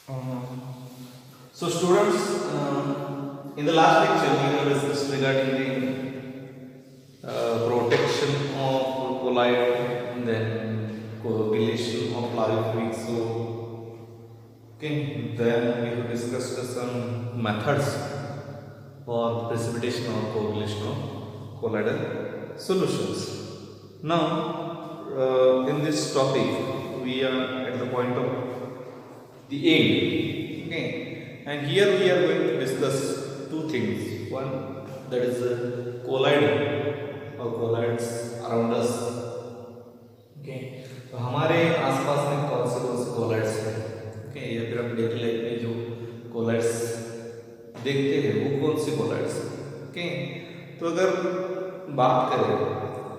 Uh, so students, in the last lecture we have discussed regarding the protection of colloid, then coagulation of larvae. So okay, then we have discussed some methods for precipitation or coagulation of colloidal solutions. Now, in this topic, we are at the point of the end. Okay, and here we are going to discuss two things. One, that is colloid or colloids around us. Okay, तो हमारे आसपास में कौन से colloids हैं? Okay, या फिर हम डेली लाइफ में जो colloids देखते हैं वो कौन से colloids हैं? Okay, तो अगर बात करें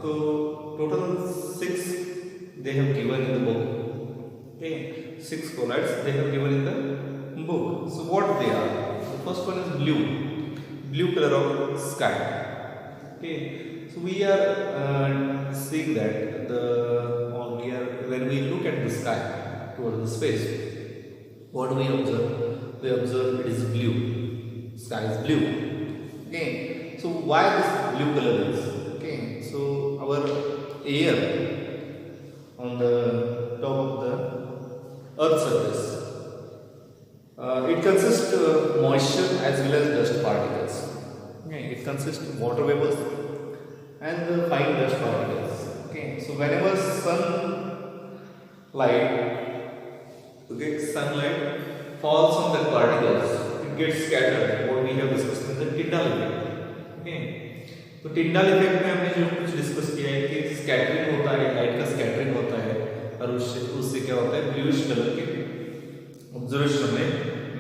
तो total 6 they have given in the book. Okay, 6 colloids they have given in the book. So what they are? The first one is blue color of sky. Okay, so we are seeing that when we look at the sky towards the space, what do we observe? We observe it is blue. Sky is blue. Okay, so why this blue color is? Okay, so our air on the top of the Earth's surface, it consists of moisture as well as dust particles. Okay, it consists of water vapors and fine dust particles. Okay, so whenever sunlight falls on the particles, it gets scattered. What we have discussed in the Tyndall effect. Okay, तो Tyndall effect में हमने जो कुछ discuss किया है कि scattering होता है, लाइट का स्कैटरिंग होता है और उससे क्या होता है, ब्लूइश कलर के ऑब्जर्वेशन में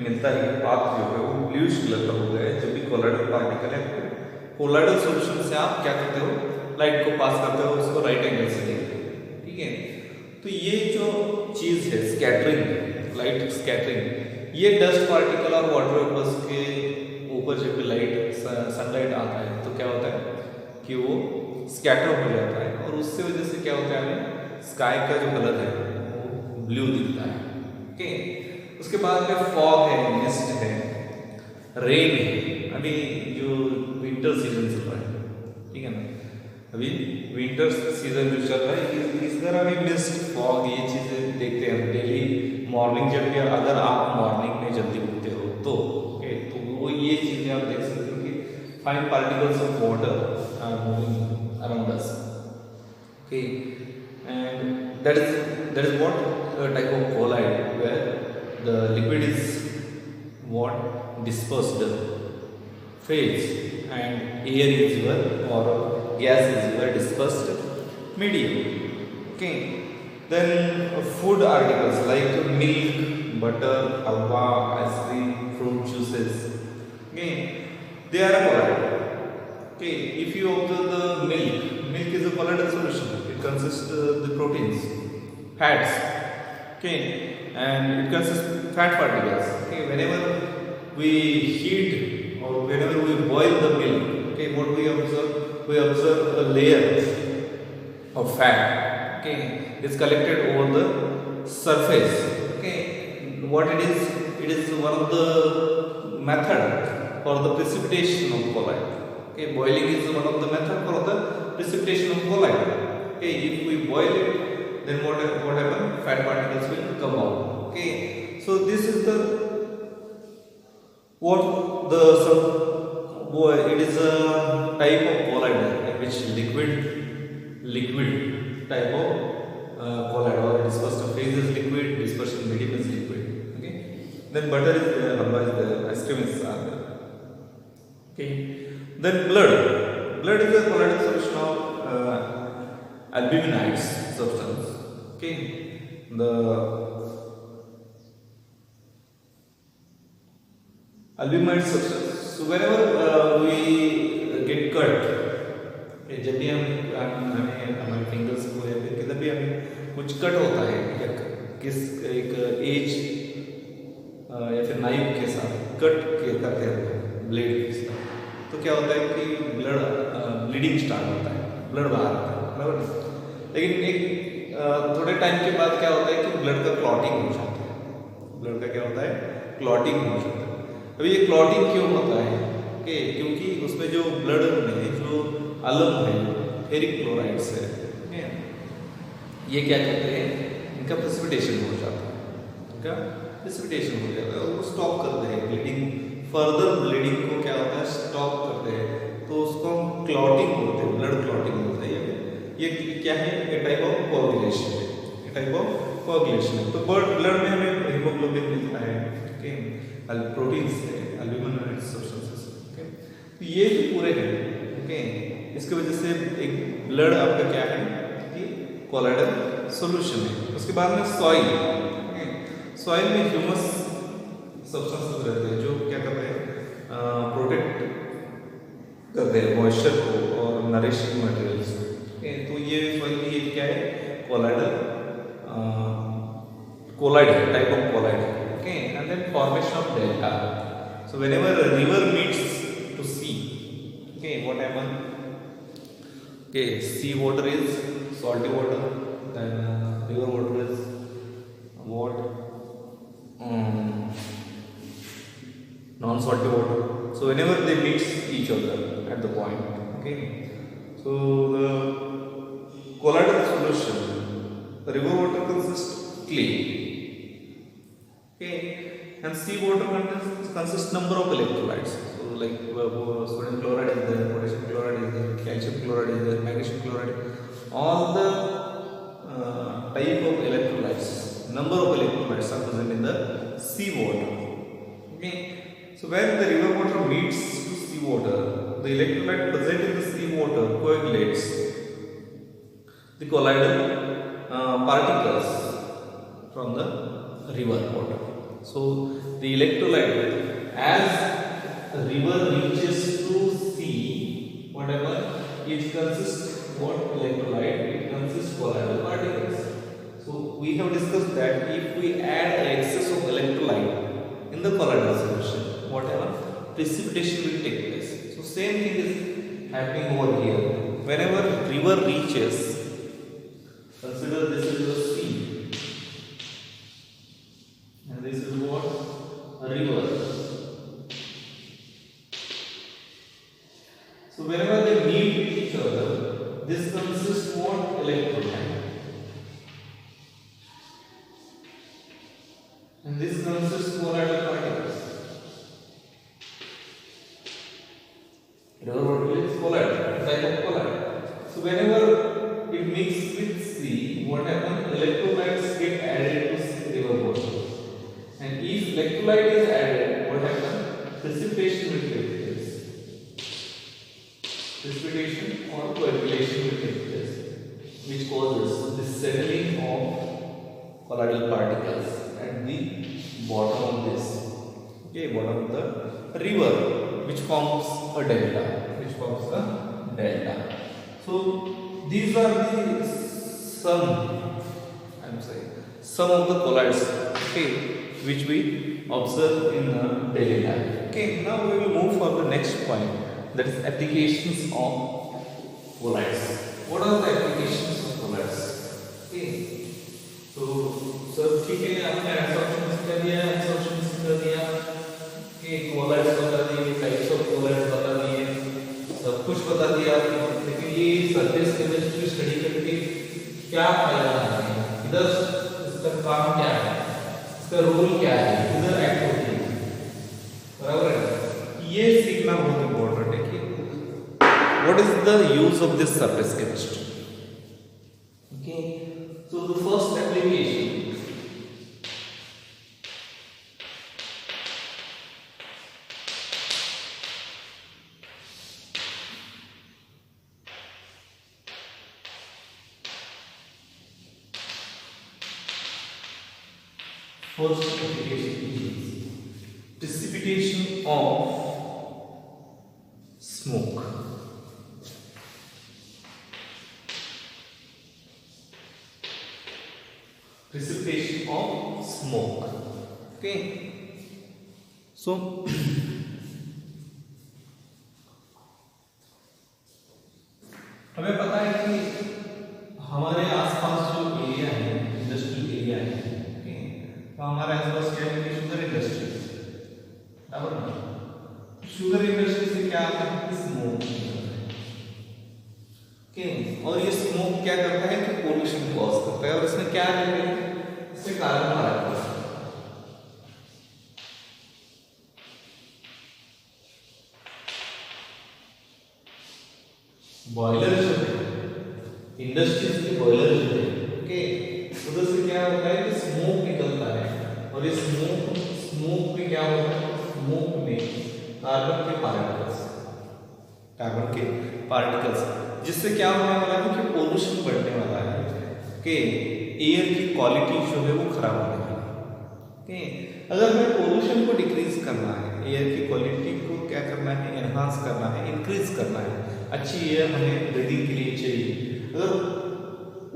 मिलता है। पाथ जो है वो ब्लूइश कलर का हो गया है जब भी कोलाइडल पार्टिकल है। कोलाइडल सॉल्यूशन से आप क्या करते हो, लाइट को पास करते हो, उसको राइट एंगल से देखते हो। ठीक है, तो ये जो चीज है स्कैटरिंग, लाइट स्कैटरिंग, ये डस्ट पार्टिकल और वाटर वेपर्स के ऊपर जब भी लाइट सनलाइट आता है तो क्या होता है कि वो स्कैटर हो जाता है और उससे वजह से क्या होता है, हमें स्काई का जो कलर है वो ब्लू दिखता है। ओके, उसके बाद में फॉग है, मिस्ट है, रेन है। अभी जो विंटर सीजन चल रहा है, ठीक है ना, अभी विंटर सीजन जो चल रहा है इस तरह में मिस्ट, फॉग, ये चीजें देखते हैं हम डेली मॉर्निंग जब भी, अगर आप मॉर्निंग में जल्दी उठते हो तो ओके, तो वो ये चीजें आप देख सकते हो कि fine particles of water are moving around us. Okay, and that is what type of colloid where the liquid is what dispersed phase and air is your or gas is your dispersed medium. Okay, then food articles like milk, butter, halwa, ice cream, fruit juices, okay, they are colloid. Okay, if you observe the milk is a colloidal solution. It consists the proteins, fats, okay, and it consists fat particles. Okay, whenever we heat or whenever we boil the milk, okay, what we observe? We observe a layer of fat. Okay, it's collected over the surface. Okay, what it is? It is one of the method for the precipitation of colloid. Okay, boiling is one of the method for the precipitation of colloid. Okay, if we boil it, then what happen? Fat particles will come out. Okay, so this is the it is a type of colloid in which liquid type of colloid, or dispersed phase is liquid, dispersion medium is liquid. Okay, then butter is there, halwa is there, ice cream is there. Okay, then blood is a colloidal solution of albuminides substance. Okay, the albuminide substance. So whenever we get cut, जब भी हमें हमारे fingers को या फिर किधर भी हमें कुछ कट होता है या किस एक एज या फिर नाइफ के साथ करते हैं ब्लेड के साथ, तो क्या होता है कि ब्लीडिंग स्टार्ट होता है, ब्लड बाहर आता है, बराबर। लेकिन एक थोड़े टाइम के बाद क्या होता है कि ब्लड का क्लॉटिंग हो जाता है, ब्लड का क्या होता है, क्लॉटिंग हो जाता है। अभी ये क्लॉटिंग क्यों होता है, ओके, क्योंकि उसमें जो ब्लड में जो अलम है, फेरिक क्लोराइड्स है, ओके, ये क्या करते हैं, इनका प्रेसिपिटेशन हो जाता है, इनका प्रेसिपिटेशन हो जाता है और वो स्टॉप करते हैं ब्लीडिंग, फर्दर ब्लीडिंग को क्या होता है, स्टॉप करते हैं, तो उसको हम क्लॉटिंग बोलते हैं, ब्लड क्लॉटिंग बोलते हैं। ये क्या है, ये टाइप ऑफ कोआगुलेशन है, ये टाइप ऑफ कोआगुलेशन है। तो ब्लड में हमें हीमोग्लोबिन मिलता है, ओके, प्रोटीन्स है, एल्ब्यूमिन सब्सटेंसेस, ओके, तो ये जो पूरे हैं, ओके, इसकी वजह से एक ब्लड आपका क्या है कि कोलाइडल सॉल्यूशन है। उसके बाद में सॉइल, सॉइल में ह्यूमस सब्सटेंसेस रहते हैं जो क्या करते हैं, प्रोटेक्ट करते हैं मॉइस्चर को और नरिशिंग मटेरियल्स को, ओके, तो ये सॉइल की क्या है, कोलाइडल कोलाइड है, टाइप ऑफ कोलाइड है, okay, and then formation of delta. So whenever a river meets to sea, okay, what happen, okay, sea water is salty water, then river water is what, non salty water. So whenever they meet each other at the point, okay, so the colloidal solution, the river water consists clay, okay, and sea water consists number of electrolytes. So like sodium chloride is there, potassium chloride is there, calcium chloride is there, magnesium chloride, all the type of electrolytes, number of electrolytes are present in the sea water, okay. So when the river water meets to sea water, the electrolyte present in the sea water coagulates the colloidal particles from the river water. So the electrolyte, as the river reaches to sea, whatever it consists, what electrolyte, it consists colloidal particles. So we have discussed that if we add excess of electrolyte in the colloidal solution, whatever, precipitation will take place. So same thing is happening over here. Whenever river reaches, consider this is the sea and this is what, a river. So whenever they meet each other, this consists what, electrolyte, and this consists colloidal particles. River water is colloid, type of colloid. So whenever it mixes with sea, what happens? Electrolytes get added to river water, and if electrolyte is added, what happens? Precipitation will take place. Precipitation or coagulation will take place, which causes the settling of colloidal particles at the bottom of this, okay, bottom of the river, which forms a delta, So these are the some of the colloids, okay, which we observe in daily life. Okay, now we will move for the next point, that is applications of colloids. What are the applications of colloids? Okay, so ठीक है, आपने absorption कर दिया, okay, colloids बता दिए, types of colloids बता दिए, सब कुछ बता दिया आपने, लेकिन ये सरफेस केमिस्ट्री स्टडी करके क्या फायदा है, इधर इसका काम क्या है, इसका रोल क्या है, इधर एक्ट होती है, बराबर है, ये सीखना बहुत इम्पोर्टेंट है कि what is the use of this surface chemistry. Okay, so the first application, is precipitation of smoke. Precipitation of smoke. Okay, so हमें पता है कि हमारे आसपास जो एरिया है, इंडस्ट्रियल एरिया है, तो हमारे आसपास यानी कि शुगर इंडस्ट्री, बराबर ना। शुगर इंडस्ट्री से क्या आता है, स्मोक। ओके, और ये स्मोक क्या करता है कि पोल्यूशन कॉज करता है, और इसमें क्या है, इससे कार्बन पार्टिकल्स। बॉयलर जो है, इंडस्ट्रीज के बॉयलर जो है, ओके, उधर से क्या होता है कि स्मोक निकलता है, और ये स्मोक में क्या होता है, स्मोक में कार्बन के पार्टिकल्स, जिससे क्या होने वाला है कि पोल्यूशन बढ़ने वाला है, कि एयर की क्वालिटी जो है वो खराब होने वाली है। ओके, अगर हमें पोल्यूशन को डिक्रीज करना है, एयर की क्वालिटी को क्या करना है, एनहांस करना है, इंक्रीज करना है, अच्छी एयर हमें ब्रीदिंग के लिए चाहिए, अगर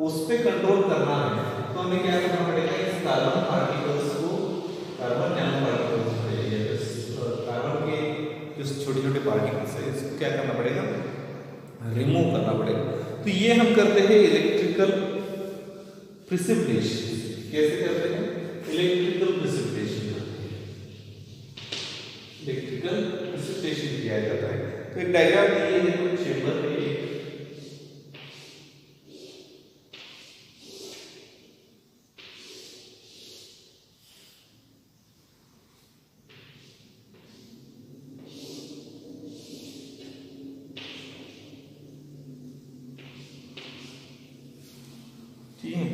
उस पर कंट्रोल करना है तो हमें क्या करना पड़ेगा, इस कार्बन पार्टिकल्स को, कार्बन नैनो पार्टिकल्स, कार्बन के जो छोटे छोटे पार्टिकल्स है, इसको क्या करना पड़ेगा, रिमूव करना पड़ेगा। तो ये हम करते हैं इलेक्ट्रिकल प्रिसिपिटेशन। कैसे करते हैं, इलेक्ट्रिकल प्रिसिपिटेशन किया जाता है। तो एक डायग्राम ये देखो, चेंबर है, ठीक है,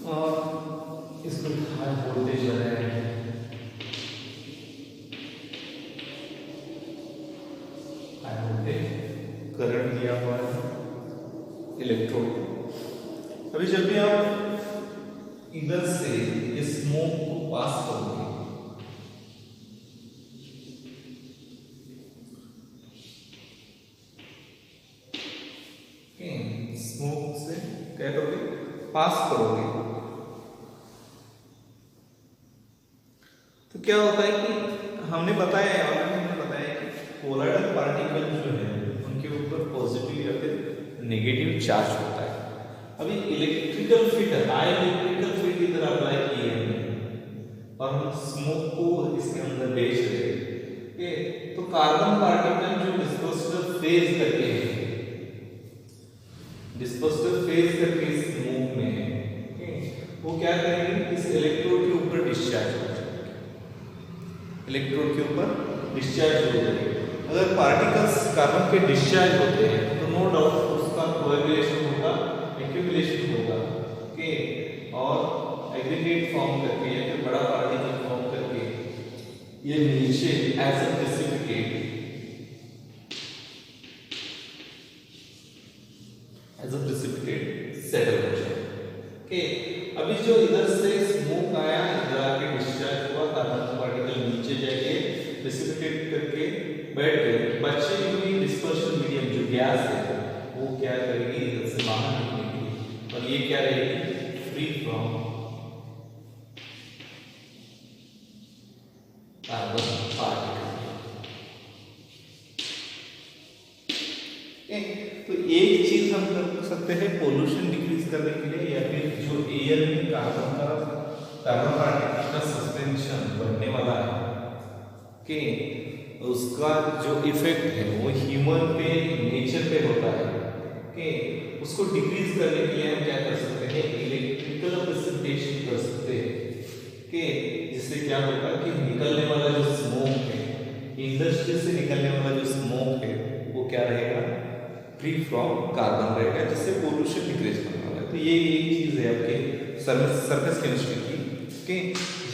और इसको हाई वोल्टेज है, हाई वोल्टेज करंट दिया हुआ है, इलेक्ट्रोड। अभी जब भी आप इधर से इस स्मोक को पास करोगे, स्मोक से क्या करोगे, पास करोगे, तो क्या होता है कि हमने बताया कि कोलाइडल पार्टिकल जो है उनके ऊपर पॉजिटिव या फिर नेगेटिव चार्ज होता है। अभी electrical field, high electrical field इधर अप्लाई किए हैं और हम स्मोक को इसके अंदर भेज रहे हैं, तो कार्बन पार्टिकल जो डिस्पर्सिव फेज करके स्मोक में है, वो क्या करेंगे, इस इलेक्ट्रोड के ऊपर डिस्चार्ज हो जाएंगे, अगर पार्टिकल्स कार्बन के डिस्चार्ज होते हैं तो नो डाउट उसका कोएगुलेशन होगा, एक्यूमुलेशन होगा, ओके, और एग्रीगेट फॉर्म करके या फिर बड़ा पार्टिकल फॉर्म करके ये नीचे एज अ प्रेसिपिटेट सेटल हो जाए। ओके, अभी जो इधर से स्मोक आया, इधर आके डिस्चार्ज हुआ, कार्बन पार्टिकल नीचे जाके प्रेसिपिटेट करके बैठ गए, बचे हुई डिस्पर्शन मीडियम जो गैस है वो क्या करेगी, इधर से बाहर निकलेगी, और ये क्या रहेगी, फ्री फ्रॉम कार्बन पार्टिकल। तो एक चीज हम कर सकते हैं पोल्यूशन डिक्रीज करने के लिए, या फिर जो एयर में कार्बन पार्टिकल का सस्पेंशन बनने वाला है, कि उसका जो इफेक्ट है वो ह्यूमन पे, नेचर पे होता है, कि उसको डिक्रीज करने के लिए हम क्या कर सकते हैं, इलेक्ट्रिकल प्रेसिपिटेशन कर सकते हैं, कि जिससे क्या होगा कि निकलने वाला जो स्मोक है, इंडस्ट्री से निकलने वाला जो स्मोक है वो क्या रहेगा, फ्री फ्रॉम कार्बन रहेगा, जिससे पोल्यूशन डिक्रीज करने वाला है। तो ये एक चीज है आपके सरफेस केमिस्ट्री की, कि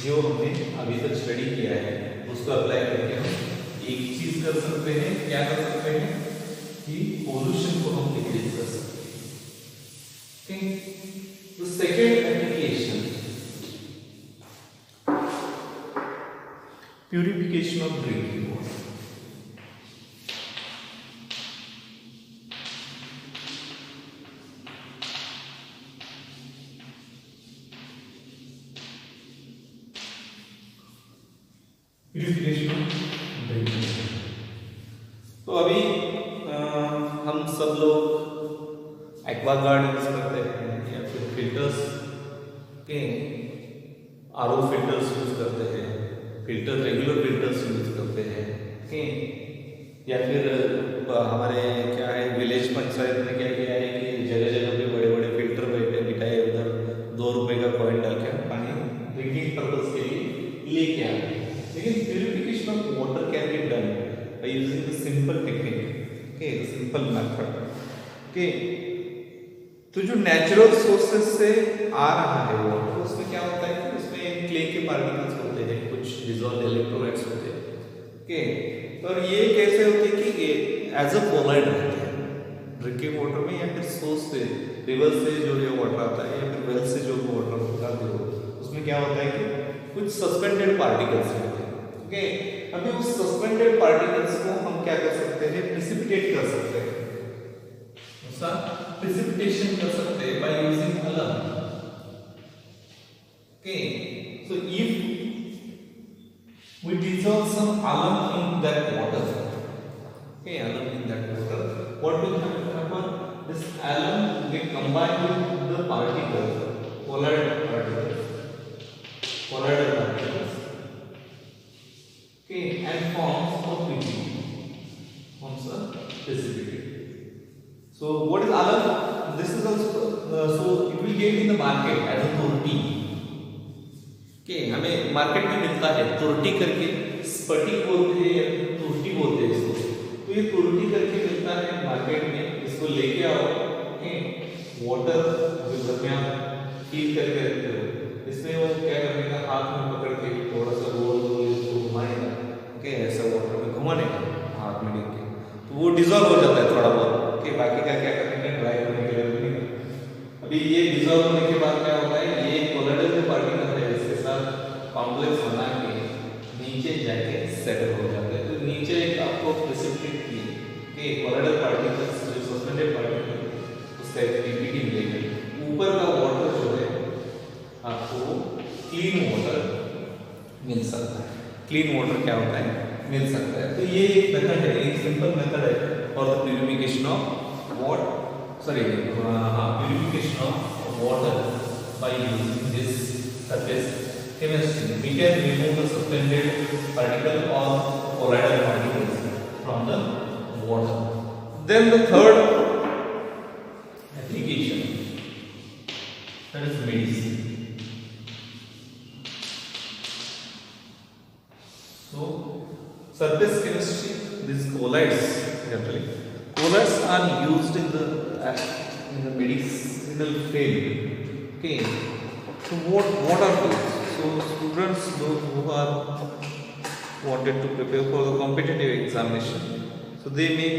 जो हमने अभी तक स्टडी किया है उसको अप्लाई करके हम एक चीज कर सकते हैं, क्या कर सकते हैं, कि पोल्यूशन को हम डिक्रीज कर सकते हैं। तो second application, purification of drinking water. तो अभी हम सब लोग एक्वागार्ड यूज करते हैं या फिर फिल्टर्स के, आरओ फिल्टर्स यूज करते हैं, फिल्टर रेगुलर फिल्टर्स यूज करते हैं, ओके। या फिर हमारे क्या है विलेज पंचायत में क्या किया है कि जगह जगह पे बड़े बड़े फिल्टर बिठाए, उधर 2 रुपए का कॉइन डाल के पानी ड्रिंकिंग पर्पज के लिए लेके आए। लेकिन purification of water can be done by using the simple technique, okay, simple method, okay. तो जो नेचुरल सोर्सेस से आ रहा है वाटर, उसमें क्या होता है कि उसमें क्ले के पार्टिकल्स होते हैं, कुछ डिसॉल्व इलेक्ट्रोलाइट्स होते हैं, ओके। और ये कैसे होते हैं कि एज अ कोलाइड रहते हैं ड्रिंकिंग वाटर में, या फिर सोर्स से रिवर से जो ये वाटर आता है या फिर वेल से जो वाटर निकालते हो, उसमें क्या होता है कि कुछ सस्पेंडेड पार्टिकल्स रहते हैं, ओके। अभी उस सस्पेंडेड पार्टिकल्स को हम क्या कर सकते हैं, प्रेसिपिटेट कर सकते हैं, उसका प्रेसिपिटेशन कर सकते हैं बाय यूजिंग अलम, okay. So if we dissolve some alum in that water, okay, alum in that water, what will happen, this alum will get combined with the particles, colloidal particles, okay, and forms a precipitate. So what is alum? This is also so it will get in the market as a turti, कि हमें market में मिलता है तुरटी करके, स्फटिक बोलते हैं या तुरटी बोलते हैं इसको। तो ये तुरटी करके मिलता है मार्केट में, इसको लेके आओ, ओके। वाटर जो घर में आप फील करके रखते हो, इसमें वो क्या करेगा, हाथ में पकड़ के थोड़ा सा गोल गोल इसको घुमाएगा, ओके, ऐसा वाटर में घुमाने का हाथ में लेके, तो वो डिजॉल्व हो जाता है थोड़ा बहुत, ओके। बाकी का क्या करेंगे, ड्राई होने के लिए रखेंगे। अभी ये डिजॉल्व होने के बाद क्या होता है, ये कोलाइडल जो पार्टिकल है कॉम्प्लेक्स बना के नीचे जाके सेटल हो जाते हैं। तो नीचे एक आपको प्रेसिपिटेट की कि कोलाइडल पार्टिकल्स जो सस्पेंडेड पार्टिकल उसका एक्टिविटी मिलेगी, ऊपर का वाटर जो है आपको क्लीन वाटर मिल सकता है। क्लीन वाटर क्या होता है, मिल सकता है। तो ये एक मेथड है, एक सिंपल मेथड है for the purification of purification of water by using this surface chemistry. We can remove the suspended particle or colloidal particles from the water. Then the third application, that is medicine. So surface chemistry, these colloids generally, colloids are used in the medicinal field, okay. So what are those? So students, those who are wanted to prepare for the competitive examination, so they may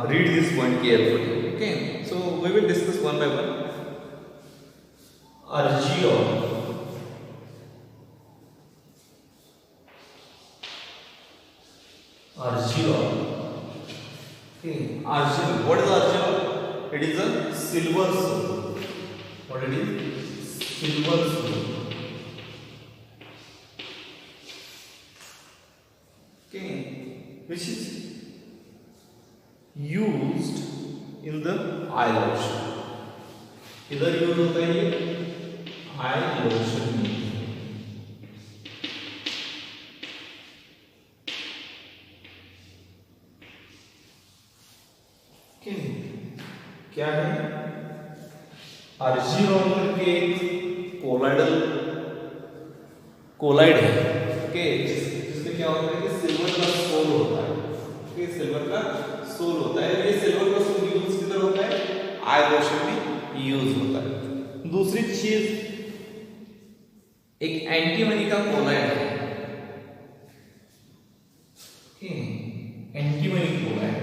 read this point carefully, okay. So we will discuss one by one. Argiol, okay. Argiol, what is argiol? It is a silver soap. What it is? Silver soap. Okay, which is used in the eye lotion. इधर use होता है ये आई lotion में, क्या है, अर्जिनोल करके collide है, okay, जिसमें क्या होता है कि सिल्वर का सोल होता है, ओके, सिल्वर का सोल होता है। ये सिल्वर का सोल यूज किधर होता है, आई लोशन में यूज होता है। दूसरी चीज एक एंटीमनी का कोलाइड है, okay, antimony colloid,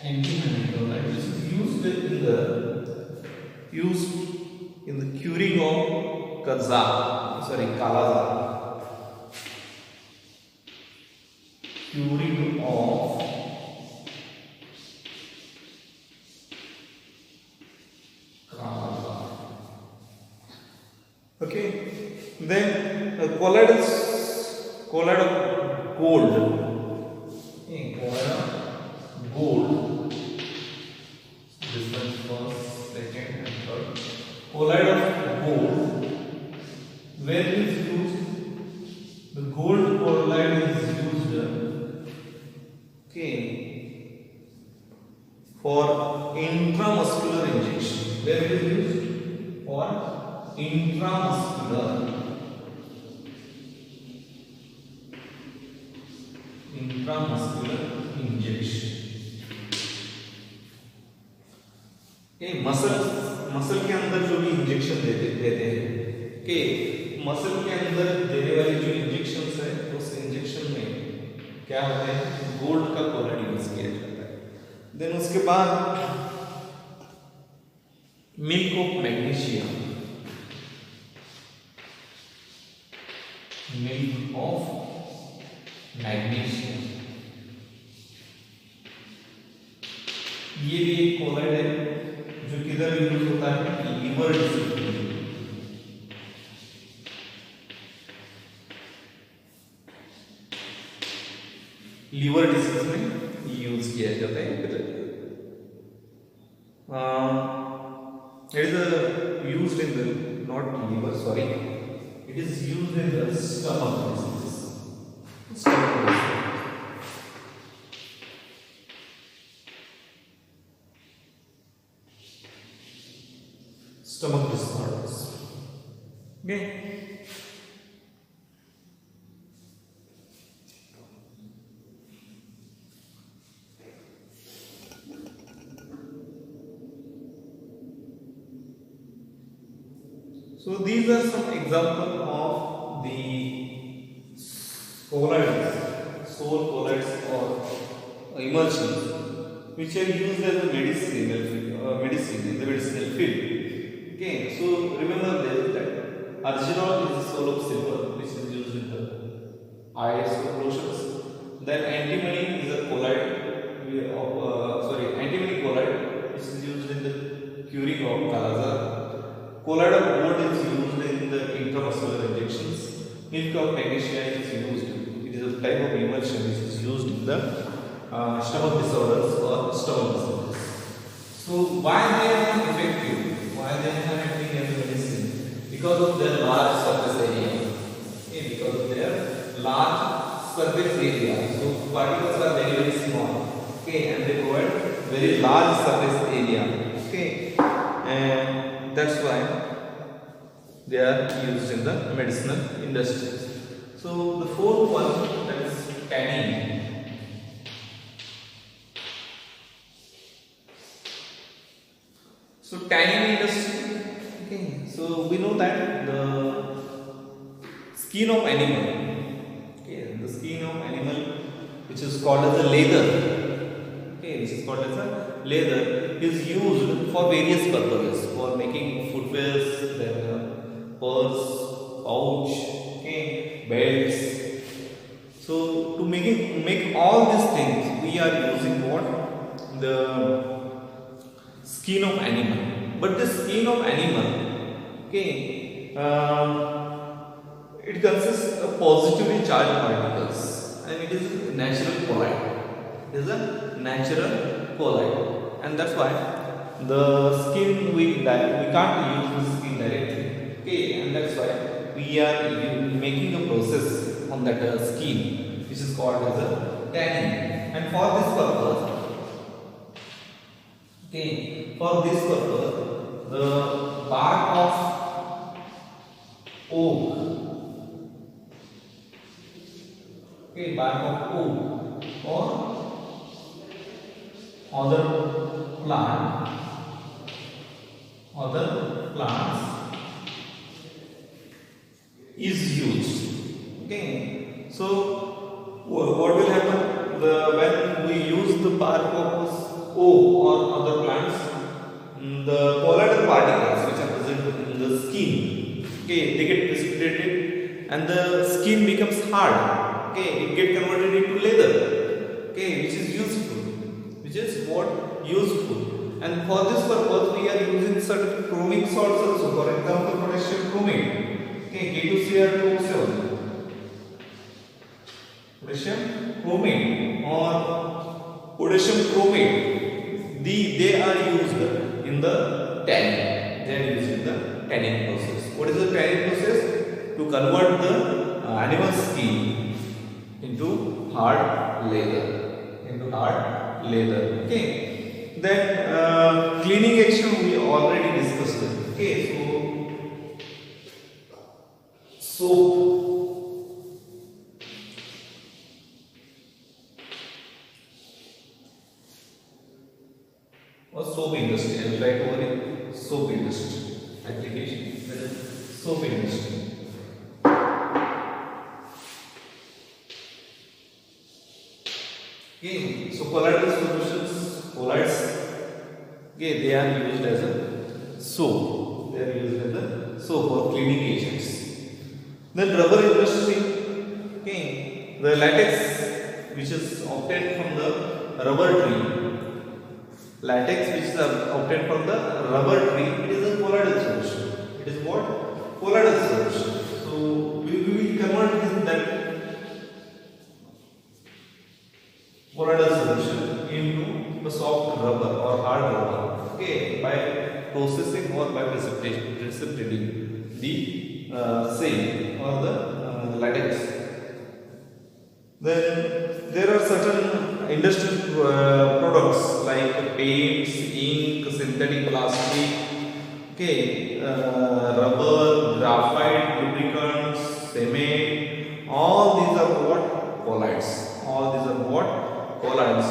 antimony chloride, which is used in the curing of Kala-Azar. Curing of Kala-Azar. Okay. Then colloid of gold. Colloid of Okay, for intramuscular injection, where it is used for intramuscular injection. Okay, muscle के अंदर जो भी injection देते हैं, okay, muscle के अंदर देने वाली जो इंजेक्शंस है, उस इंजेक्शन में क्या होता है, गोल्ड का कोलाइड यूज किया जाता है. देन उसके बाद milk of magnesium, milk of magnesium, ये भी एक कोलाइड है जो किधर यूज होता है, लीवर डिसीज में. लीवर डिसीज में यूज किया जाता है. It is used in the not liver, sorry, it is used in the stomach disease. Stomach disease, stomach disorders. Okay. So these are some examples of the colloids, sole colloids or emulsions, which are used as a medicine in the medicinal field. Okay, so remember this, that arginol is a sole of silver, which is used in the eyes of lotions. Then antimony is a colloid of antimony colloid, which is used in the curing of Kala-azar. Colloid of gold is used in the intramuscular injections. Milk of magnesia is used. It is a type of emulsion which is used in the stomach disorders or stomach disorders. So why they are not effective? Why they are not acting as a medicine? Because of their large surface area. Okay, because of their large surface area. So particles are very very small. Okay, and they provide very large surface area. Okay, and that's why they are used in the medicinal industry. So the fourth one, that is tannin. So tannin industry. Okay, so we know that the skin of animal, okay, the skin of animal, which is called as a leather, okay, which is called as a leather, is used for various purposes, for making footwears, then purse, pouch, okay, belts. So to make all these things, we are using what? The skin of animal. But the skin of animal, okay, it consists of positively charged particles, and it is a natural colloid. It is a natural colloid, and that's why the skin we can't use the skin directly. Okay, and that's why we are making a process on that skin, which is called as a tanning. And for this purpose, okay, for this purpose, the bark of oak, okay, bark of oak or other plants is used. Okay, so what will happen when we use the bark of oak or other plants? The colloidal particles which are present in the skin, okay, they get precipitated and the skin becomes hard. Okay, it gets converted into leather. Okay, which is useful. Which is what? Useful. And for this purpose, we are using certain chromic salts also. For example, potassium chromate. Okay, K2Cr2O7. Potassium chromate or potassium chromate. They are used in the tanning. They are used in the tanning process. What is the tanning process? To convert the animal skin into hard leather. leather. Okay. Then cleaning action we already discussed it. Okay, so soap or soap industry. I will write over it. Soap industry application. That is soap industry. Okay, so colloidal solutions, colloids. Okay, they are used as a soap. They are used as a soap or cleaning agents. Then rubber industry. Okay, the latex which is obtained from the rubber tree. Latex which is obtained from the rubber tree. It is a colloidal solution. It is what? Colloidal solution. So we will convert that colloidal solution into the soft rubber or hard rubber. Okay, by processing or by precipitating the same or the latex. Then there are certain industrial products like paints, ink, synthetic plastic, okay, rubber, graphite, lubricants, cement. All these are what? Colloids. All these are what? Colloids.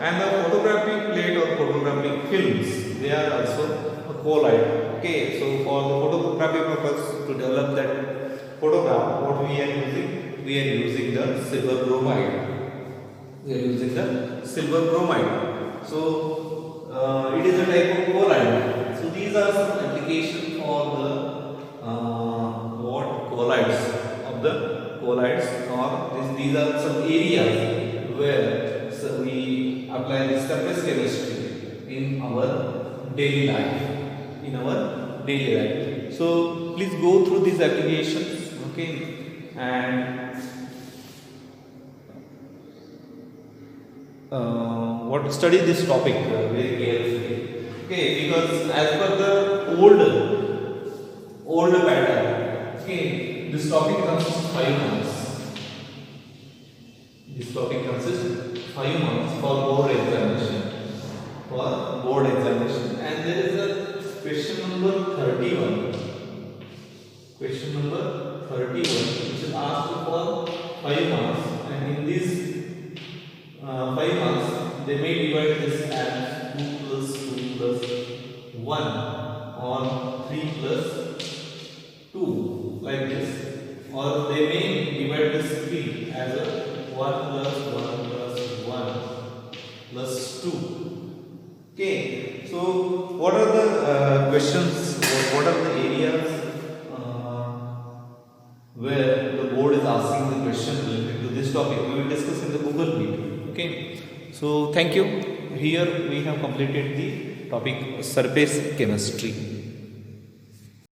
And the photographic plate or photographic films, they are also a colloid. Okay, so for the photographic purpose, to develop that photograph, what we are using? We are using the silver bromide. We are using the silver bromide. So it is a type of colloid. So these are some applications for the what? Colloids of the colloids, or these are some areas where we apply this surface chemistry in our daily life. So please go through these applications, okay, and study this topic very carefully. Okay, because as per the old pattern, okay, this topic consists 5 months. This topic consists 5 months for board examination. And there is a question number 31. Question number 31, which is asked for 5 months, and in these 5 months, they may divide this as 2 plus 2 plus 1 or 3 plus 2, like this, or they may divide this 3 as a 1 plus 1 plus 1 plus 2. Okay, so what are the questions, what are the areas where the board is asking the question related to this topic? We will discuss in the Google Meet. Okay, so thank you. Here we have completed the topic surface chemistry.